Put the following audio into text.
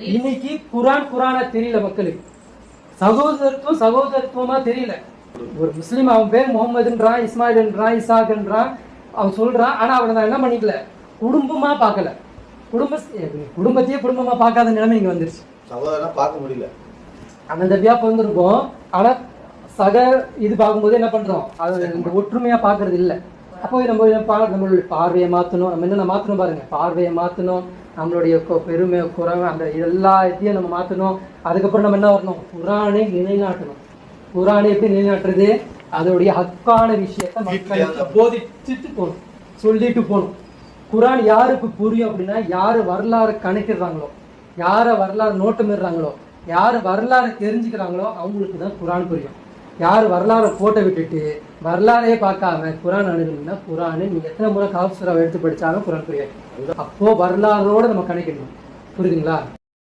இன்னைக்கு குரானா தெரியல மக்களுக்கு. சகோதரத்துவமா தெரியல. ஒரு முஸ்லீம் அவன் பேர் முகமதுன்றான், இஸ்மாயில்ன்றான், இசாக்ன்றான், அவன் சொல்றான். ஆனா அவனை நான் என்ன பண்ணிக்கல, குடும்பமா பார்க்கல. குடும்பத்தையே குடும்பமா பார்க்காத நிலைமை இங்க வந்துருச்சு. சகோதரனா பார்க்க முடியல. அந்த வியாபம் வந்திருக்கும். ஆனா இது பார்க்கும்போது என்ன பண்றோம், அது இந்த ஒற்றுமையா பாக்குறது இல்லை. அப்போ நம்மளுடைய பார்வையை மாற்றணும். நம்ம என்ன மாற்றணும் பாருங்க, பார்வையை மாற்றணும், நம்மளுடைய பெருமை குறைவு அந்த எல்லாத்தையும் நம்ம மாற்றணும். அதுக்கப்புறம் நம்ம என்ன வரணும், குரானை நிலைநாட்டணும். குரானை எப்படி நிலைநாட்டுறது, அதோடைய ஹக்கான விஷயத்தை மக்களுக்கு போதிச்சுட்டு போகணும், சொல்லிட்டு போகணும். குரான் யாருக்கு புரியும் அப்படின்னா, யாரு வரலாறு கணக்கிடுறாங்களோ, யாரை வரலாறு நோட்டமிடுறாங்களோ, யார் வரலாறு தெரிஞ்சுக்கிறாங்களோ அவங்களுக்கு தான் குரான் புரியும். யார் வரலாறை போட்டோ விட்டுட்டு வரலாறையே பார்க்காம குரான் அணுகுனீங்கன்னா, குரானு நீங்கள் எத்தனை முறை காஃப் சூராவை எடுத்து படித்தாலும் குரான் புரியாது. அப்போது வரலாறோடு நம்ம கணக்கிடணும். புரியுதுங்களா?